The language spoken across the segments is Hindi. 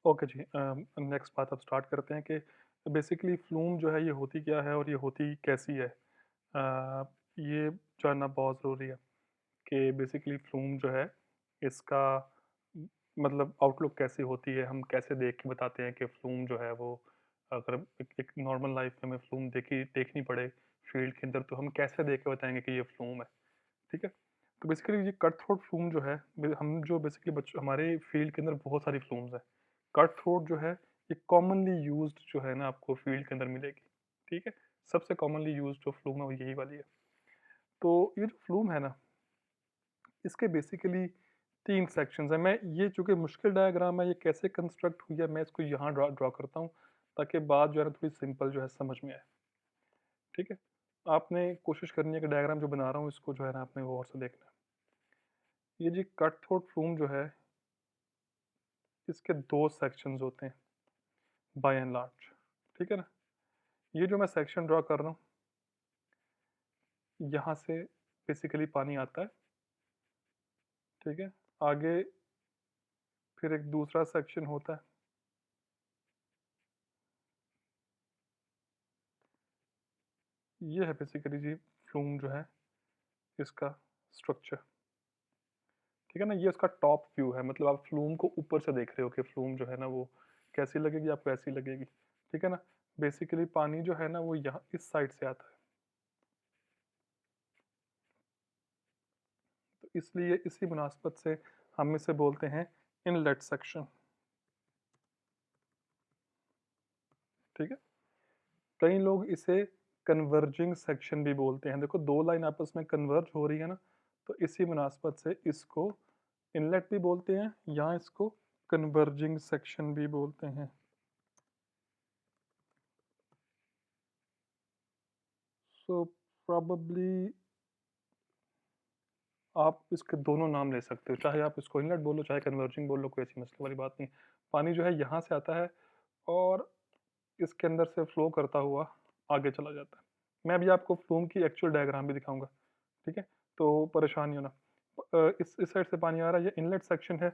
ओके जी, नेक्स्ट बात अब स्टार्ट करते हैं कि बेसिकली फ्लूम जो है ये होती क्या है और ये होती कैसी है। ये जानना बहुत ज़रूरी है कि बेसिकली फ्लूम जो है इसका म- मतलब आउटलुक कैसी होती है, हम कैसे देख के बताते हैं कि फ्लूम जो है वो, अगर एक नॉर्मल लाइफ में हमें फ्लूम देखनी पड़े फील्ड के अंदर, तो हम कैसे देख के बताएंगे कि ये फ्लूम है। ठीक है। तो बेसिकली ये कट थ्रोट फ्लूम जो है, हम जो बेसिकली बच्चों हमारे फील्ड के अंदर बहुत सारी फ्लूम्स हैं। कट थ्रोट जो है ये कॉमनली यूज्ड जो है ना, आपको फील्ड के अंदर मिलेगी। ठीक है। सबसे कॉमनली यूज्ड जो फ्लूम है वो यही वाली है। तो ये जो फ्लूम है ना, इसके बेसिकली तीन सेक्शंस हैं। मैं ये चूंकि मुश्किल डायग्राम है, ये कैसे कंस्ट्रक्ट हुई है मैं इसको यहाँ ड्रा ड्रॉ करता हूँ, ताकि बात जो है ना थोड़ी सिंपल जो है समझ में आए। ठीक है। आपने कोशिश करनी है कि डायग्राम जो बना रहा हूँ इसको जो है ना आपने गौर से देखना है। ये जी कट थ्रोट फ्लूम जो है, इसके दो सेक्शंस होते हैं बाय एंड लार्ज। ठीक है ना। ये जो मैं सेक्शन ड्रॉ कर रहा हूँ, यहाँ से बेसिकली पानी आता है। ठीक है। आगे फिर एक दूसरा सेक्शन होता है। ये है बेसिकली जी फ्लूम जो है इसका स्ट्रक्चर। ठीक है ना। ये उसका टॉप व्यू है, मतलब आप फ्लूम को ऊपर से देख रहे हो कि फ्लूम जो है ना वो कैसी लगेगी, आपको ऐसी लगेगी। ठीक है ना। बेसिकली पानी जो है ना वो यहाँ इस साइड से आता है, तो इसलिए इसी मुनासबत से हम इसे बोलते हैं इनलेट सेक्शन। ठीक है। कई लोग इसे कन्वर्जिंग सेक्शन भी बोलते हैं। देखो दो लाइन आपस में कन्वर्ज हो रही है ना, तो इसी मुनासबत से इसको इनलेट भी बोलते हैं या इसको कन्वर्जिंग सेक्शन भी बोलते हैं। सो प्रॉबली आप इसके दोनों नाम ले सकते हो, चाहे आप इसको इनलेट बोलो चाहे कन्वर्जिंग बोलो, कोई ऐसी मसले वाली बात नहीं। पानी जो है यहाँ से आता है और इसके अंदर से फ्लो करता हुआ आगे चला जाता है। मैं अभी आपको फ्लूम की एक्चुअल डायग्राम भी दिखाऊंगा। ठीक है। तो परेशान नहीं होना। इस साइड से पानी आ रहा है, ये इनलेट सेक्शन है,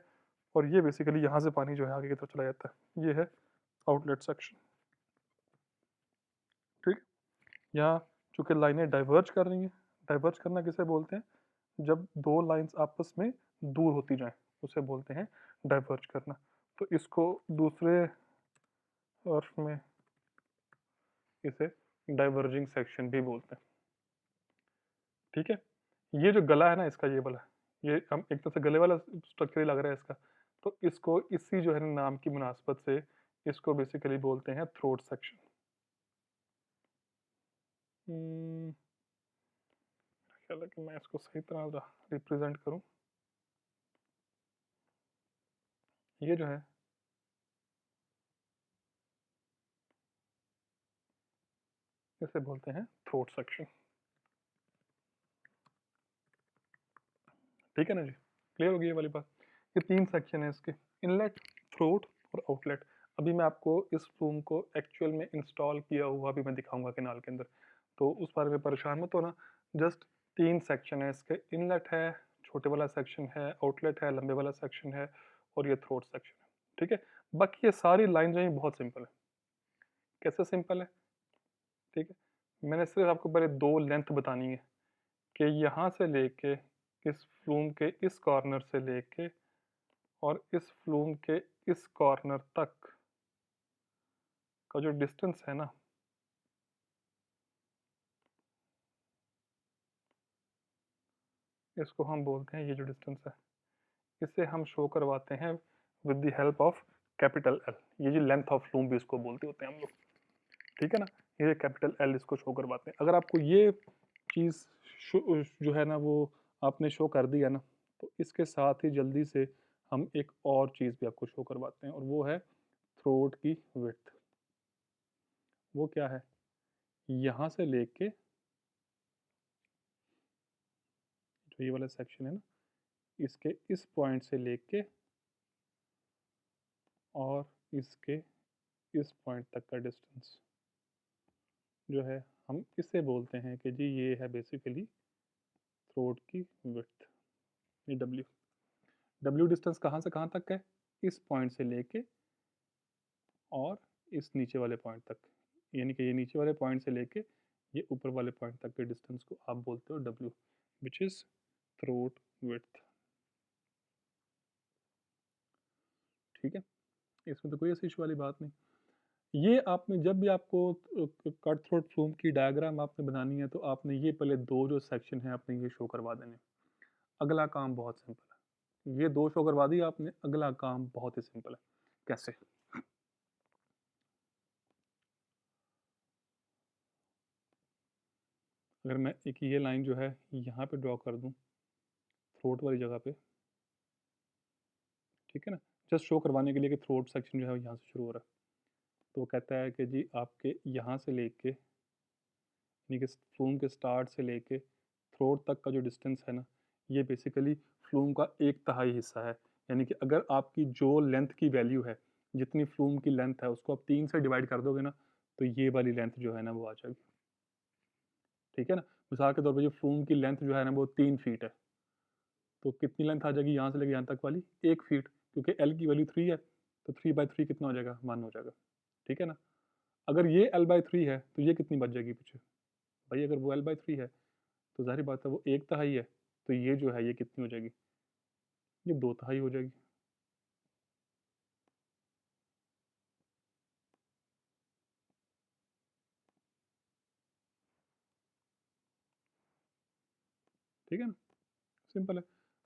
और ये बेसिकली यहाँ से पानी जो है आगे की तरफ चला जाता है, ये है आउटलेट सेक्शन। ठीक। यहाँ चूंकि लाइनें डाइवर्ज कर रही हैं, डाइवर्ज करना किसे बोलते हैं, जब दो लाइंस आपस में दूर होती जाएं उसे बोलते हैं डाइवर्ज करना। तो इसको दूसरे अर्थ में इसे डाइवर्जिंग सेक्शन भी बोलते हैं। ठीक है। ये जो गला है ना इसका, ये वाला, ये हम एक तरह से गले वाला स्ट्रक्चर ही लग रहा है इसका। तो इसको इसी जो है ना नाम की मुनासबत से इसको बेसिकली बोलते हैं थ्रोट सेक्शन। ख्याल है कि मैं इसको सही तरह रिप्रेजेंट करूं। ये जो है इसे बोलते हैं थ्रोट सेक्शन। ठीक है ना जी। क्लियर होगी ये वाली बात। ये तीन सेक्शन है इसके, इनलेट, थ्रोट और आउटलेट। अभी मैं आपको इस फ्लूम को एक्चुअल में इंस्टॉल किया हुआ भी मैं दिखाऊंगा कैनाल के अंदर, तो उस बारे में परेशान मत होना। जस्ट तीन सेक्शन है इसके, इनलेट है, छोटे वाला सेक्शन है, आउटलेट है, लंबे वाला सेक्शन है, और ये थ्रोट सेक्शन है। ठीक है। बाकी ये सारी लाइन जो है बहुत सिंपल है। कैसे सिंपल है? ठीक है। मैंने सिर्फ आपको पहले दो लेंथ बतानी है कि यहाँ से लेके इस फ्लूम के इस कॉर्नर से लेके और इस फ्लूम के इस कॉर्नर तक का जो डिस्टेंस है ना, इसको हम बोलते हैं, ये जो डिस्टेंस है इसे हम शो करवाते हैं with the help of capital L. ये जो लेंथ ऑफ फ्लूम भी इसको बोलते होते हैं हम लोग। ठीक है ना। ये कैपिटल एल इसको शो करवाते हैं। अगर आपको ये चीज़ जो है ना वो आपने शो कर दिया ना, तो इसके साथ ही जल्दी से हम एक और चीज़ भी आपको शो करवाते हैं, और वो है थ्रोट की विड्थ। वो क्या है? यहाँ से लेके जो ये वाला सेक्शन है ना, इसके इस पॉइंट से लेके और इसके इस पॉइंट तक का डिस्टेंस जो है, हम इसे बोलते हैं कि जी ये है बेसिकली थ्रोट की विड्थ। ये डब्ल्यू, डब्ल्यू डिस्टेंस कहाँ से कहाँ तक है? इस पॉइंट से लेके और इस नीचे वाले पॉइंट तक, यानी कि ये नीचे वाले पॉइंट से लेके ये ऊपर वाले पॉइंट तक के डिस्टेंस को आप बोलते हो W, which is throat width. ठीक है, इसमें तो कोई ऐसी इशू वाली बात नहीं। ये आपने जब भी आपको कट थ्रोट फ्लूम की डायग्राम आपने बनानी है तो आपने ये पहले दो जो सेक्शन है आपने ये शो करवा देने। अगला काम बहुत सिंपल है, ये दो शो करवा दिया आपने, अगला काम बहुत ही सिंपल है। कैसे? अगर मैं एक ये लाइन जो है यहाँ पे ड्रॉ कर दूँ थ्रोट वाली जगह पे, ठीक है ना, जस्ट शो करवाने के लिए कि थ्रोट सेक्शन जो है वो यहाँ से शुरू हो रहा है, तो वो कहता है कि जी आपके यहाँ से लेके, यानी कि फ्लूम के स्टार्ट से लेके थ्रोट तक का जो डिस्टेंस है ना, ये बेसिकली फ्लूम का एक तिहाई हिस्सा है। यानी कि अगर आपकी जो लेंथ की वैल्यू है, जितनी फ्लूम की लेंथ है उसको आप 3 से डिवाइड कर दोगे ना, तो ये वाली लेंथ जो है ना वो आ जाएगी। ठीक है ना, मिसाल के तौर पर जो फ्लूम की लेंथ जो है ना वो 3 फीट है, तो कितनी लेंथ आ जाएगी यहाँ से लेके यहाँ तक वाली? 1 फीट, क्योंकि एल की वैल्यू 3 है, तो 3/3 कितना हो जाएगा? 1 हो जाएगा। ठीक है ना, अगर ये L/3 है तो ये कितनी बच जाएगी पीछे? भाई अगर वो L/3 है तो ज़ाहिर बात है वो एक तिहाई है, तो ये जो है ये कितनी हो जाएगी? ये 2 तिहाई हो जाएगी। ठीक है ना, सिंपल है।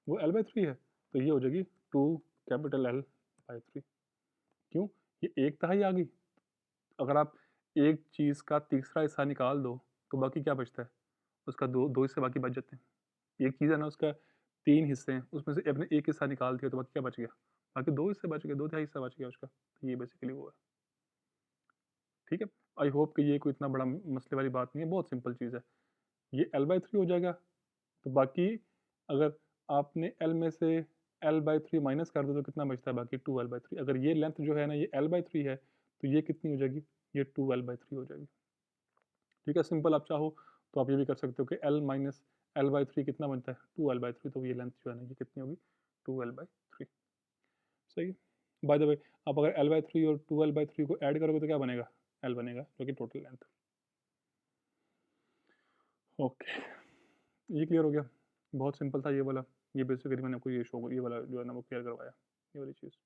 वो L/3 है तो ये हो जाएगी 2 कैपिटल L/3। क्यों? ये एक तिहाई आ गई। अगर आप एक चीज़ का तीसरा हिस्सा निकाल दो तो बाकी क्या बचता है? उसका दो दो हिस्से बाकी बच जाते हैं। एक चीज़ है ना उसका 3 हिस्से हैं, उसमें से आपने एक हिस्सा निकाल दिया तो बाकी क्या बच गया? बाकी 2 हिस्से बच गए, 2 तिहाई हिस्सा बच गया उसका। तो ये बेसिकली वो है। ठीक है? आई होप कि ये कोई इतना बड़ा मसले वाली बात नहीं है, बहुत सिंपल चीज़ है। ये L/3 हो जाएगा, तो बाकी अगर आपने L में से L/3 माइनस कर दो तो कितना बचता है बाकी? 2L/3। अगर ये लेंथ जो है ना ये L/3 है, तो ये कितनी हो जाएगी? ये 2L/3 हो जाएगी। ठीक है, सिंपल आप चाहो तो आप ये भी कर सकते हो कि L माइनस L/3 कितना बनता है? 2L/3, तो ये लेंथ जो है ना ये कितनी होगी? 2L/3। सही है। बाय द वे आप अगर L/3 और 2L/3 को ऐड करोगे तो क्या बनेगा? L बनेगा, जो कि टोटल लेंथ। ओके, ये क्लियर हो गया। बहुत सिंपल था ये वाला। ये बेसिकली मैंने आपको ये शो ये वाला जो है ना वो क्लियर करवाया, ये वाली चीज़।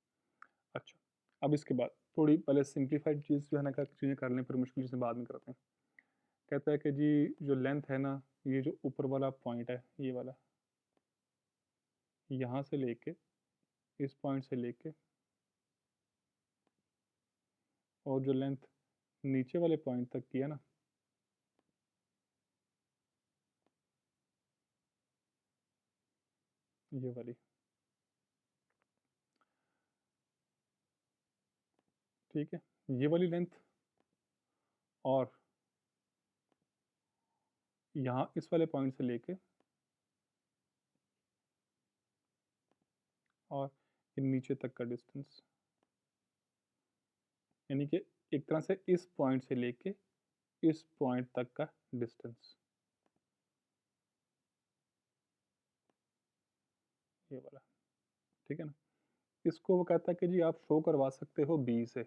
अच्छा, अब इसके बाद थोड़ी पहले सिंप्लीफाइड चीज़ जो है ना चीज़ें कर लें, फिर मुश्किल चीज़ें बाद में करते हैं। कहता है कि जी जो लेंथ है ना, ये जो ऊपर वाला पॉइंट है ये वाला, यहाँ से लेके इस पॉइंट से लेके, और जो लेंथ नीचे वाले पॉइंट तक की है ना, ये वाली, ठीक है, ये वाली लेंथ और यहाँ इस वाले पॉइंट से लेके और ये नीचे तक का डिस्टेंस, यानी कि एक तरह से इस पॉइंट से लेके इस पॉइंट तक का डिस्टेंस, ये वाला। ठीक है ना, इसको वो कहता है कि जी आप शो करवा सकते हो बी से।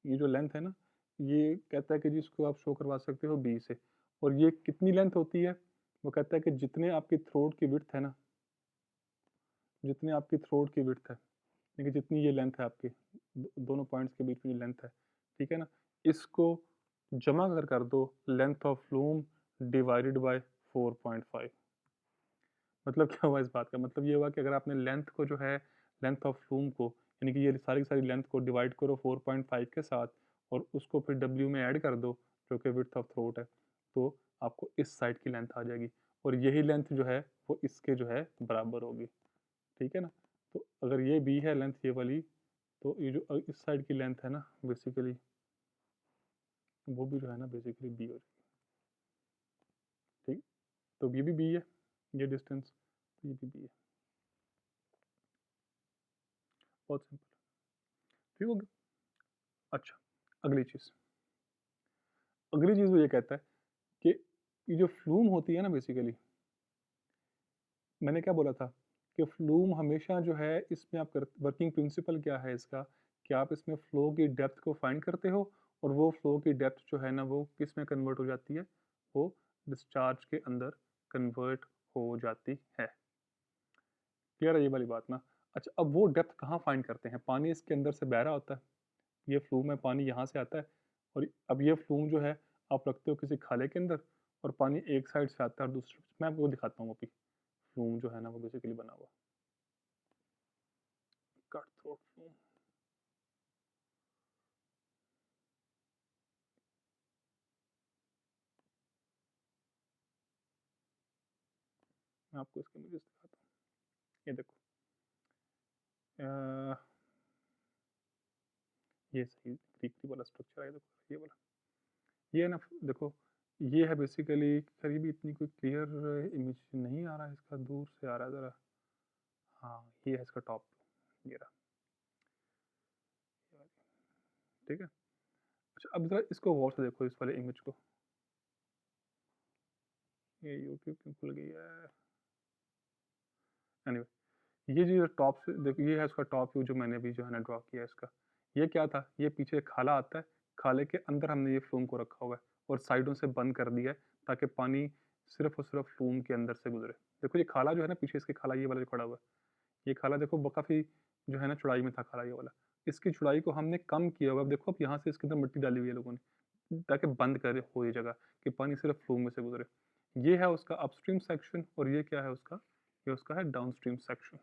ये जो लेंथ है ना, ये कहता है कि जी इसको आप शो करवा सकते हो बी से। और ये कितनी लेंथ होती है? वो कहता है कि जितने आपकी थ्रोट की विड्थ है ना, जितनी आपकी थ्रोट की विड्थ है, यानी कि जितनी ये लेंथ है आपकी दोनों पॉइंट्स के बीच में जो लेंथ है, ठीक है ना, इसको जमा कर दो length of flume divided by 4.5। मतलब क्या हुआ इस बात का? मतलब ये हुआ कि अगर आपने लेंथ को जो है, लेंथ ऑफ फ्लूम को, यानी कि ये सारी की सारी लेंथ को डिवाइड करो 4.5 के साथ और उसको फिर डब्ल्यू में ऐड कर दो जो कि विड्थ ऑफ थ्रोट है, तो आपको इस साइड की लेंथ आ जाएगी और यही लेंथ जो है वो इसके जो है बराबर होगी। ठीक है ना, तो अगर ये बी है लेंथ ये वाली, तो ये जो इस साइड की लेंथ है ना बेसिकली, वो भी जो है ना बेसिकली बी हो जाएगी। ठीक, तो ये भी बी है, ये डिस्टेंस, तो ये भी बी है। बहुत सिंपल, ठीक हो गया। अच्छा, अगली चीज़, अगली चीज़ वो ये कहता है कि ये जो फ्लूम होती है ना बेसिकली, मैंने क्या बोला था कि फ्लूम हमेशा जो है इसमें आप कर वर्किंग प्रिंसिपल क्या है इसका कि आप इसमें फ़्लो की डेप्थ को फाइंड करते हो और वो फ़्लो की डेप्थ जो है ना वो किस में कन्वर्ट हो जाती है? वो डिस्चार्ज के अंदर कन्वर्ट हो जाती है। क्लियर है ये वाली बात ना? अच्छा, अब वो डेप्थ कहाँ फाइंड करते हैं? पानी इसके अंदर से बह रहा होता है, ये फ्लूम है, पानी यहाँ से आता है और अब ये फ्लूम जो है आप रखते हो किसी खाले के अंदर और पानी एक साइड से आता है और दूसरी, मैं आपको दिखाता हूँ अभी फ्लूम जो है ना वो बेसिकली बना हुआ कट थ्रोट फ्लूम। मैं आपको इसके इमेजेस दिखाता हूँ, ये देखो। अ, ये सही क्रीपी वाला स्ट्रक्चर है, देखो ये वाला, ये है ना, देखो ये है बेसिकली, करीबी इतनी कोई क्लियर इमेज नहीं आ रहा है इसका, दूर से आ रहा है ज़रा। हाँ, ये है इसका टॉप, ये रहा, ये वाली, ठीक है। अच्छा, अब ज़रा इसको गौर से देखो, इस वाले इमेज को। ये यूट्यूब क्यों खुल गई है? एनीवे, ये जो टॉप से देखो, ये है इसका टॉप व्यू जो मैंने अभी जो है ना ड्रॉ किया है इसका। ये क्या था? ये पीछे एक खाला आता है, खाले के अंदर हमने ये फ्लूम को रखा हुआ है और साइडों से बंद कर दिया है ताकि पानी सिर्फ और सिर्फ फ्लूम के अंदर से गुजरे। देखो ये खाला जो है ना, पीछे इसके खाला ये वाला जो खड़ा हुआ है, ये खाला देखो काफ़ी जो है ना चौड़ाई में था खाला ये वाला। इसकी चौड़ाई को हमने कम किया हुआ है। अब देखो, अब यहाँ से इसके अंदर मिट्टी डाली हुई है लोगों ने ताकि बंद करे हो ये जगह कि पानी सिर्फ फ्लूम में से गुजरे। ये है उसका अपस्ट्रीम सेक्शन और ये क्या है उसका? ये उसका है डाउनस्ट्रीम सेक्शन।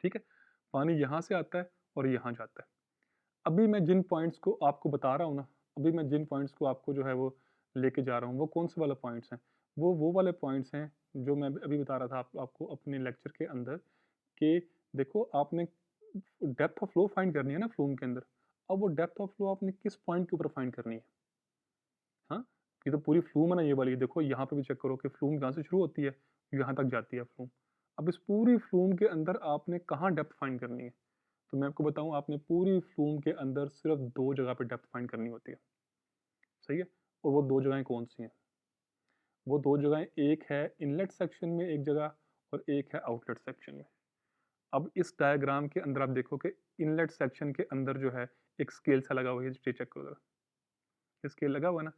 ठीक है, पानी यहाँ से आता है और यहाँ जाता है। अभी मैं जिन पॉइंट्स को आपको बता रहा हूँ ना, अभी मैं जिन पॉइंट्स को आपको जो है वो लेके जा रहा हूँ, वो कौन से वाले पॉइंट्स हैं? वो वाले पॉइंट्स हैं जो मैं अभी बता रहा था आपको अपने लेक्चर के अंदर कि देखो, आपने डेप्थ ऑफ फ्लो फाइंड करनी है ना फ्लूम के अंदर। अब वो डेप्थ ऑफ फ्लो आपने किस पॉइंट के ऊपर फाइंड करनी है? हाँ, ये तो पूरी फ्लूम है ना ये वाली, देखो यहाँ पे भी चेक करो कि फ्लूम कहाँ से शुरू होती है, यहाँ तक जाती है फ्लूम। अब इस पूरी फ्लूम के अंदर आपने कहाँ डेप्थ फाइंड करनी है? तो मैं आपको बताऊँ, आपने पूरी फ्लूम के अंदर सिर्फ 2 जगह पे डेप्थ फाइंड करनी होती है, सही है? और वो 2 जगहें कौन-सी हैं? वो 2 जगहें, एक है इनलेट सेक्शन में एक जगह और एक है आउटलेट सेक्शन में। अब इस डायग्राम के अंदर आप देखो कि इनलेट सेक्शन के अंदर जो है एक स्केल सा लगा हुआ है, ये चेक करो ज़रा, ये स्केल लगा हुआ है ना?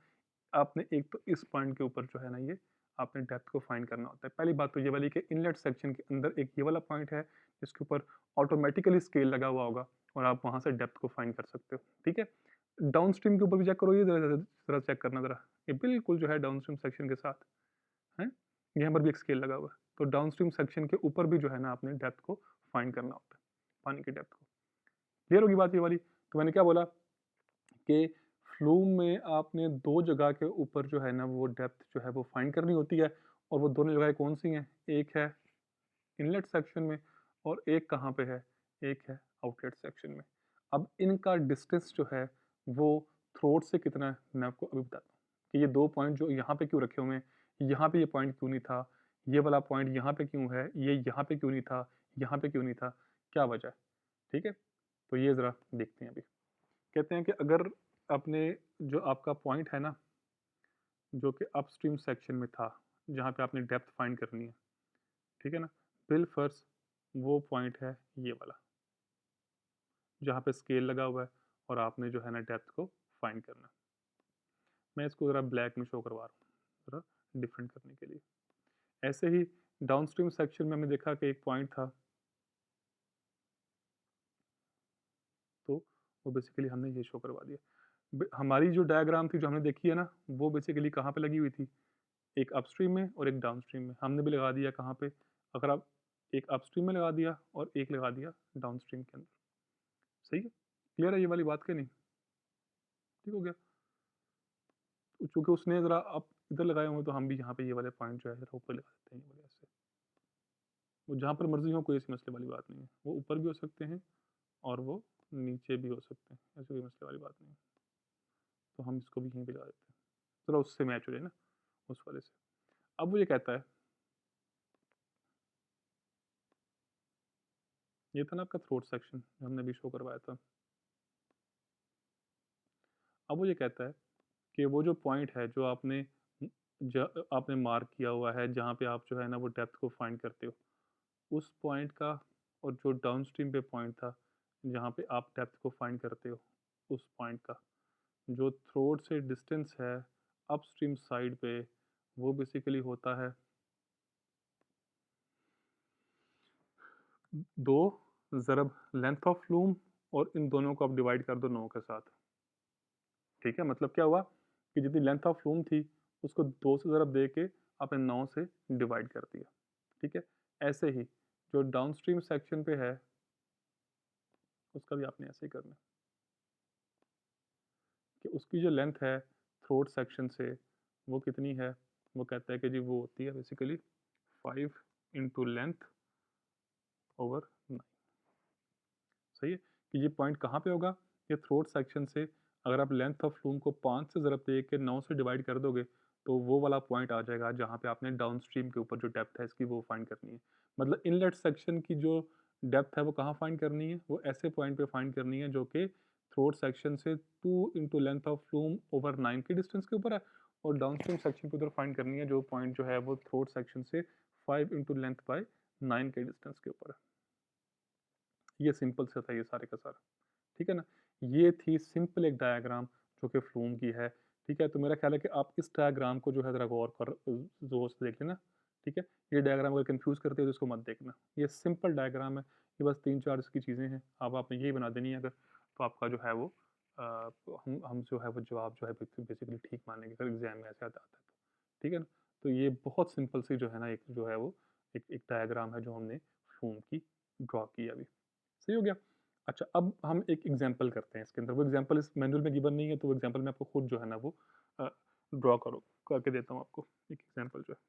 आपने एक तो इस पॉइंट के ऊपर जो है ना ये आपने डेप्थ को फाइंड करना होता है। पहली बात तो ये वाली कि इनलेट सेक्शन के अंदर एक ये वाला पॉइंट है जिसके ऊपर ऑटोमेटिकली स्केल लगा हुआ होगा और आप वहाँ से डेप्थ को फाइंड कर सकते हो, ठीक है? डाउनस्ट्रीम के ऊपर भी चेक करो, ये ज़रा चेक करना ज़रा, ये बिल्कुल जो है डाउनस्ट्रीम सेक्शन के साथ, हैं? यहाँ पर भी एक स्केल लगा हुआ है। तो डाउनस्ट्रीम सेक्शन के ऊपर भी जो है ना आपने डेप्थ को फाइंड करना होता है, पानी की डेप्थ को। क्लियर होगी बात ये वाली? तो मैंने क्या बोला कि फ्लूम में आपने 2 जगह के ऊपर जो है ना वो डेप्थ जो है वो फाइंड करनी होती है और वो दोनों जगहें कौन-सी हैं? एक है इनलेट सेक्शन में और एक कहाँ पे है? एक है आउटलेट सेक्शन में। अब इनका डिस्टेंस जो है वो थ्रोट से कितना है? मैं आपको अभी बताता हूँ कि ये 2 पॉइंट जो यहाँ पे क्यों रखे हुए हैं? यहाँ पे ये पॉइंट क्यों नहीं था? ये वाला पॉइंट यहाँ पे क्यों है? ये यहाँ पे क्यों नहीं था? यहाँ पे क्यों नहीं था? क्या वजह है? ठीक है? तो ये ज़रा देखते हैं अभी। कहते हैं कि अगर आपने जो आपका पॉइंट है ना, जो कि अपस्ट्रीम सेक्शन में था, जहाँ पे आपने डेप्थ फाइंड करनी है, ठीक है ना? बिलफ़र्ज़ वो पॉइंट है ये वाला, जहाँ पे स्केल लगा हुआ है और आपने जो है ना डेप्थ को फाइंड करना है। मैं इसको ज़रा ब्लैक में शो करवा रहा हूँ, ज़रा डिफरेंट करने के लिए। ऐसे ही डाउनस्ट्रीम सेक्शन में हमने देखा कि एक पॉइंट था, तो वो बेसिकली हमने ये शो करवा दिया। हमारी जो डायग्राम थी जो हमने देखी है ना, वो बेसिकली कहाँ पे लगी हुई थी? एक अपस्ट्रीम में और एक डाउनस्ट्रीम में। हमने भी लगा दिया कहाँ पे? अगर आप एक अपस्ट्रीम में लगा दिया और एक लगा दिया डाउनस्ट्रीम के अंदर। सही है? क्लियर है ये वाली बात कि नहीं? ठीक हो गया? तो चूँकि उसने ज़रा आप इधर लगाए होंगे तो हम भी यहाँ पे ये वाले पॉइंट जो है ज़रा ऊपर लगा देते हैं ये वाले ऐसे। वो जहाँ पर मर्ज़ी हो, कोई ऐसी मसले वाली बात नहीं है। वो ऊपर भी हो सकते हैं और वो नीचे भी हो सकते हैं। ऐसी कोई मसले वाली बात नहीं है। तो हम इसको भी यहीं पे लगा देते हैं। ज़रा उससे मैच हो जाए ना, उस वाले से। अब वो ये कहता है, ये था ना आपका थ्रोट सेक्शन जो हमने अभी शो करवाया था। अब वो ये कहता है कि वो जो पॉइंट है जो आपने आपने मार्क किया हुआ है जहाँ पे आप जो है ना वो डेप्थ को फाइंड करते हो, उस पॉइंट का और जो डाउनस्ट्रीम पे पॉइंट था, जहाँ पे आप डेप्थ को फाइंड करते हो उस पॉइंट का जो थ्रोट से डिस्टेंस है अपस्ट्रीम साइड पे, वो बेसिकली होता है 2 ज़रब लेंथ ऑफ फ्लूम, और इन दोनों को आप डिवाइड कर दो 9 के साथ। ठीक है, मतलब क्या हुआ कि जितनी लेंथ ऑफ फ्लूम थी उसको 2 से ज़रब दे के आपने 9 से डिवाइड कर दिया। ठीक है, ऐसे ही जो डाउनस्ट्रीम सेक्शन पे है उसका भी आपने ऐसे ही करना है कि उसकी जो लेंथ है थ्रोट सेक्शन से वो कितनी है। वो कहता है कि जी वो होती है बेसिकली 5 इंटू लेंथ ओवर 9। सही है कि ये पॉइंट कहाँ पे होगा, ये थ्रोट सेक्शन से अगर आप लेंथ ऑफ फ्लूम को 5 से ज़रब दे के 9 से डिवाइड कर दोगे तो वो वाला पॉइंट आ जाएगा जहाँ पे आपने डाउन स्ट्रीम के ऊपर जो डेप्थ है इसकी वो फाइंड करनी है। मतलब इनलेट सेक्शन की जो डेप्थ है वो कहाँ फाइंड करनी है, वो ऐसे पॉइंट पे फाइंड करनी है जो कि थ्रोट सेक्शन से 2 into length of flume over 9 के डिस्टेंस के ऊपर है, और डाउन स्ट्रीम सेक्शन पे उधर फाइंड करनी है जो पॉइंट जो है वो थ्रोट सेक्शन से 5 इंटू लेंथ बाई 9 के डिस्टेंस के ऊपर है। ये सिंपल सा था ये सारे का सारा। ठीक है ना, ये थी सिंपल एक डायग्राम जो कि फ्लूम की है। ठीक है, तो मेरा ख्याल है कि आप इस डायग्राम को जो है ज़रा गौर कर ज़ोर से देख लेना। ठीक है, ये डायग्राम अगर कंफ्यूज करते हो तो इसको मत देखना, ये सिंपल डायग्राम है, ये बस 3-4 इसकी चीज़ें हैं, अब आपने यही बना देनी है अगर, तो आपका जो है वो हम जो है वो जवाब जो है बेसिकली ठीक मानेंगे अगर एग्जाम में ऐसे आता है तो। ठीक है ना, तो ये बहुत सिंपल सी जो है ना एक जो है वो एक डायग्राम है जो हमने फ्लूम की ड्रॉ की अभी। सही हो गया। अच्छा, अब हम एक एग्जांपल करते हैं इसके अंदर, वो एग्जांपल इस मैनुअल में गिवन नहीं है तो वो एग्जांपल मैं आपको खुद जो है ना वो ड्रॉ करो करके देता हूँ आपको एक एग्जांपल जो है।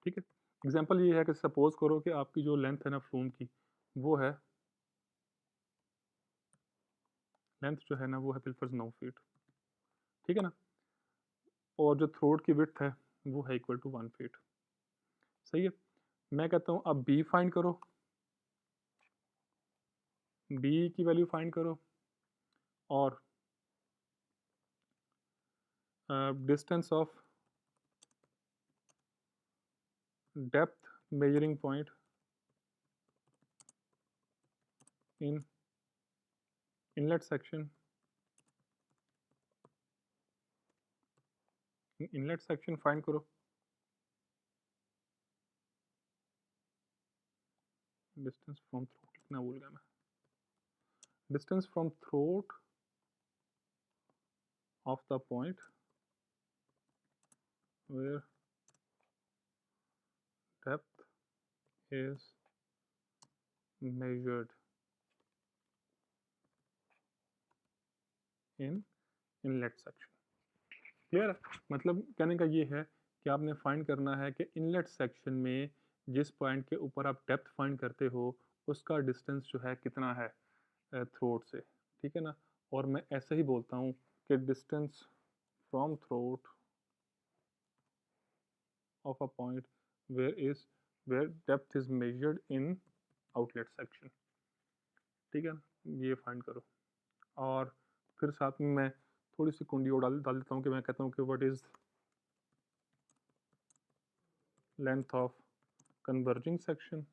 ठीक है, एग्जांपल ये है कि सपोज करो कि आपकी जो लेंथ है ना फ्लूम की वो है, लेंथ जो है ना वो है बिलफर्ज 9 फीट। ठीक है ना, और जो थ्रोट की विड्थ है वो है इक्वल टू 1 फीट। सही है, मैं कहता हूँ अब बी फाइंड करो, बी की वैल्यू फाइंड करो, और distance of depth measuring point in inlet section, inlet section find करो। डिस्टेंस फ्रॉम थ्रोट लिखना भूल गया मैं, distance from throat of the point where depth is measured in inlet section. Clear है, मतलब कहने का ये है कि आपने फाइंड करना है कि इनलेट सेक्शन में जिस पॉइंट के ऊपर आप डेप्थ फाइंड करते हो उसका डिस्टेंस जो है कितना है थ्रोट से। ठीक है ना, और मैं ऐसे ही बोलता हूँ कि distance from throat of a point where depth is measured in outlet section। ठीक है ना, ये फाइंड करो, और फिर साथ में मैं थोड़ी सी कुंडी और डाल डाल देता हूँ कि मैं कहता हूँ कि what is length of converging section.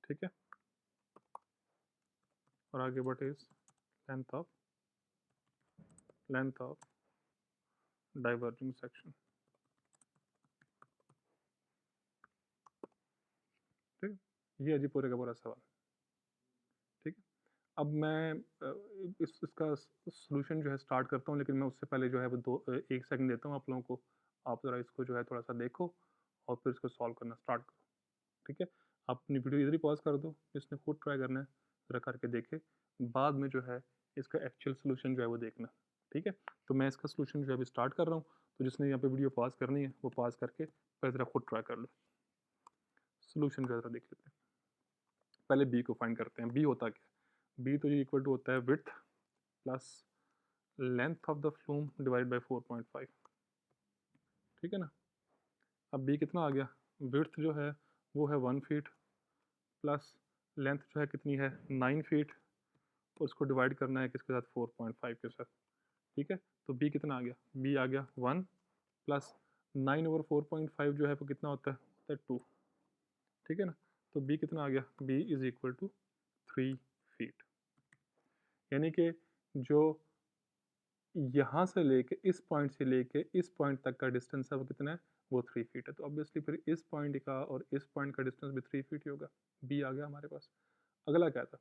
ठीक है, और आगे what is length of diverging section. ठीक है, ये है जी पूरे का पूरा सवाल। ठीक है, अब मैं इसका सॉल्यूशन जो है स्टार्ट करता हूँ, लेकिन मैं उससे पहले जो है वो 1 सेकंड देता हूँ आप लोगों को, आप ज़रा इसको जो है थोड़ा सा देखो और फिर इसको सॉल्व करना स्टार्ट करो। ठीक है, आप अपनी वीडियो इधर ही पॉज कर दो, जिसने खुद ट्राई करना है ज़रा करके देखे, बाद में जो है इसका एक्चुअल सोल्यूशन जो है वो देखना। ठीक है, तो मैं इसका सोल्यूशन जो है अभी स्टार्ट कर रहा हूँ, तो जिसने यहाँ पे वीडियो पॉज करनी है वो पॉज करके फिर ज़रा खुद ट्राई कर लो, सोल्यूशन जो है ज़रा देख लेते हैं। पहले बी को फाइंड करते हैं, बी होता क्या है, बी तो ये इक्वल टू होता है width plus length of the flume divide by 4.5। ठीक है ना, अब बी कितना आ गया, विड्थ जो है वो है 1 फीट प्लस लेंथ जो है कितनी है 9 फीट, और उसको डिवाइड करना है किसके साथ 4.5 के साथ। ठीक है, तो बी कितना आ गया, बी आ गया 1 प्लस 9 ओवर 4.5 जो है वो कितना होता है 2। ठीक है ना, तो बी कितना आ गया, B is equal to 3 feet. यानी कि जो यहाँ से लेके इस पॉइंट से लेके इस पॉइंट तक का डिस्टेंस है वो कितना है, वो 3 फीट है। तो ऑब्वियसली फिर इस पॉइंट का और इस पॉइंट का डिस्टेंस भी 3 फीट ही होगा। बी आ गया हमारे पास। अगला क्या था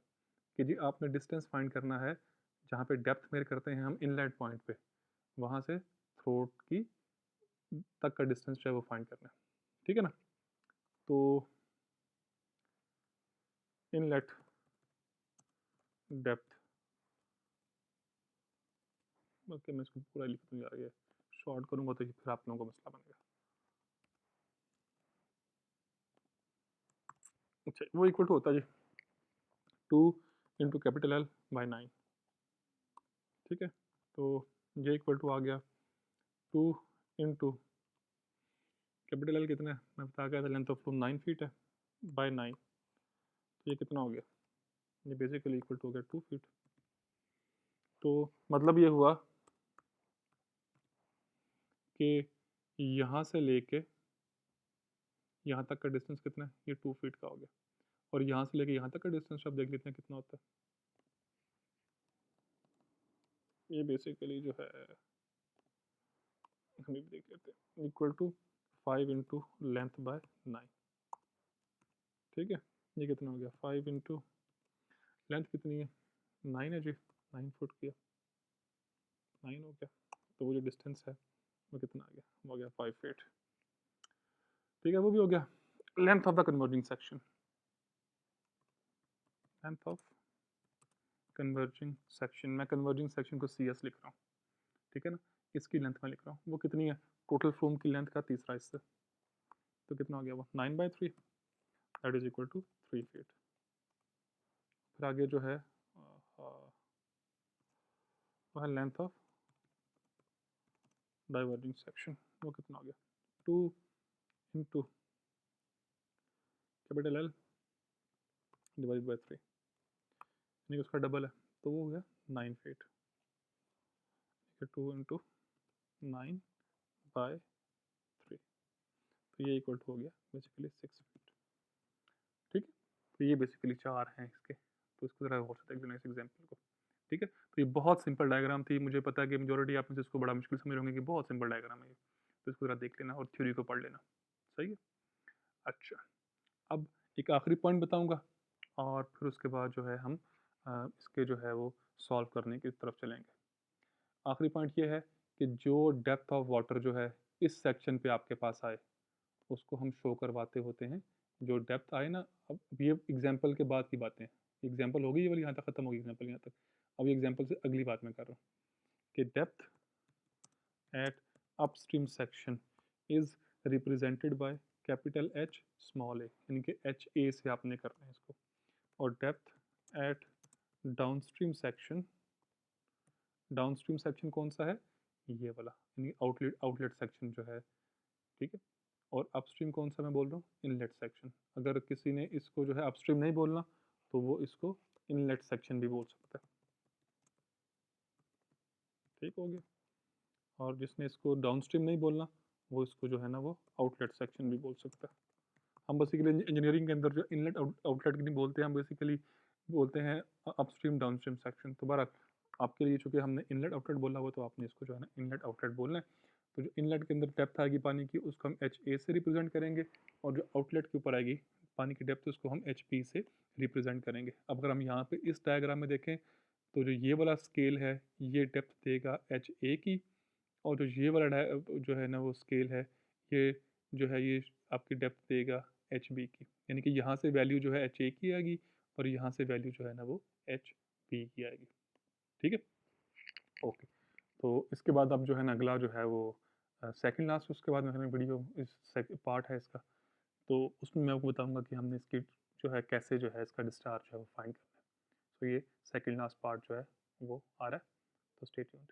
कि जी आपने डिस्टेंस फाइंड करना है जहाँ पे डेप्थ मेयर करते हैं हम इनलेट पॉइंट पे, वहाँ से थ्रोट की तक का डिस्टेंस जो है वो फाइंड करना है, ठीक है ना। तो इनलेट डेप्थ, बल्कि मैं इसको पूरा लिख दूँ यार, ये शॉर्ट करूँगा तो ये फिर आप लोगों को मसला बनेगा। अच्छा, वो इक्वल टू होता है जी 2 इंटू कैपिटल एल बाई 9, ठीक है। तो ये इक्वल टू आ गया 2 इंटू कैपिटल एल कितना है, मैं बता गया था लेंथ ऑफ फ्लूम 9 फीट है, बाय 9, तो ये कितना हो गया, ये बेसिकली इक्वल टू हो गया 2 फीट। तो मतलब ये हुआ कि यहाँ से लेके यहाँ तक का डिस्टेंस कितना है, ये 2 फीट का हो गया। और यहाँ से लेके यहाँ तक का डिस्टेंस आप देख लेते हैं कितना होता है, ये बेसिकली जो है हम भी देख लेते हैं, equal to 5 into length by 9, ठीक है। ये कितना हो गया, 5 इंटू लेंथ कितनी है, 9 है जी, 9 फुट किया, 9 हो गया। तो वो जो डिस्टेंस है वो कितना आ गया, वो हो गया 5 फीट, ठीक है। वो भी हो गया। Length of the converging section, length of converging section, मैं कन्वर्जिंग सेक्शन को सी एस लिख रहा हूँ, ठीक है ना। इसकी लेंथ में लिख रहा हूँ, वो कितनी है, टोटल फ्लूम की लेंथ का तीसरा हिस्सा, तो कितना हो गया वो 9/3, that is equal to 3 feet. फिर आगे जो है वो है लेंथ ऑफ डाइवर्जिंग सेक्शन, वो कितना हो गया 2 into capital L divide by 3, यानी कि उसका डबल है, तो वो हो गया 9 फीट, 2 इंटू 9/3, तो ये इक्वल टू हो गया बेसिकली 6 फीट, ठीक है। तो ये बेसिकली 4 हैं इसके, तो इसको ज़रा और से देख लेना इस एग्जाम्पल को, ठीक है। तो ये बहुत सिंपल डायग्राम थी, मुझे पता है कि मेजोरिटी आप में से इसको बड़ा मुश्किल समझ रहे होंगे कि बहुत सिंपल डायग्राम है ये, तो इसको ज़रा देख लेना और थ्योरी को पढ़ लेना, सही है। अच्छा, अब एक आखिरी पॉइंट बताऊंगा और फिर उसके बाद जो है हम इसके जो है वो सॉल्व करने की तरफ चलेंगे। आखिरी पॉइंट ये है कि जो डेप्थ ऑफ वाटर जो है इस सेक्शन पे आपके पास आए उसको हम शो करवाते होते हैं, जो डेप्थ आए ना। अब ये एग्जाम्पल के बाद की बातें, एग्जाम्पल हो गई ये वाली, यहाँ तक खत्म होगी एग्जाम्पल यहाँ तक। अब एग्जाम्पल से अगली बात मैं कर रहा हूँ कि depth at upstream section is represented by capital H small A, यानी कि एच ए से आपने करना है इसको। और depth at downstream section, downstream section कौन सा है, ये वाला, यानी आउटलेट आउटलेट सेक्शन जो है, ठीक है। और अपस्ट्रीम कौन सा मैं बोल रहा हूँ, इनलेट सेक्शन। अगर किसी ने इसको जो है अपस्ट्रीम नहीं बोलना तो वो इसको इनलेट सेक्शन भी बोल सकता है, ठीक हो गया। और जिसने इसको डाउनस्ट्रीम नहीं बोलना वो इसको जो है ना वो आउटलेट सेक्शन भी बोल सकता है। हम बेसिकली इंजीनियरिंग के अंदर जो इनलेट आउटलेट नहीं बोलते हैं, हम बेसिकली बोलते हैं अपस्ट्रीम डाउनस्ट्रीम सेक्शन। तो बहरहाल आपके लिए चूँकि हमने इनलेट आउटलेट बोला हुआ तो आपने इसको जो है ना इनलेट आउटलेट बोलना है। तो जो इनलेट के अंदर डेप्थ आएगी पानी की उसको हम एच ए से रिप्रेजेंट करेंगे, और जो आउटलेट के ऊपर आएगी पानी की डेप्थ उसको हम एच पी से रिप्रेजेंट करेंगे। अब अगर हम यहाँ पे इस डायग्राम में देखें तो जो ये वाला स्केल है ये डेप्थ देगा एच ए की, और जो ये वाला जो है ना वो स्केल है ये जो है ये आपकी डेप्थ देगा एच बी की, यानी कि यहाँ से वैल्यू जो है एच ए की आएगी और यहाँ से वैल्यू जो है ना वो एच बी की आएगी, ठीक है। ओके, तो इसके बाद अब जो है ना अगला जो है वो सेकंड लास्ट, उसके बाद में वीडियो इस पार्ट है इसका, तो उसमें मैं आपको बताऊंगा कि हमने इसकी जो है कैसे जो है इसका डिस्चार्ज है वो फाइंड करना है। तो ये सेकंड लास्ट पार्ट जो है वो आ रहा है, तो स्टे ट्यून्ड।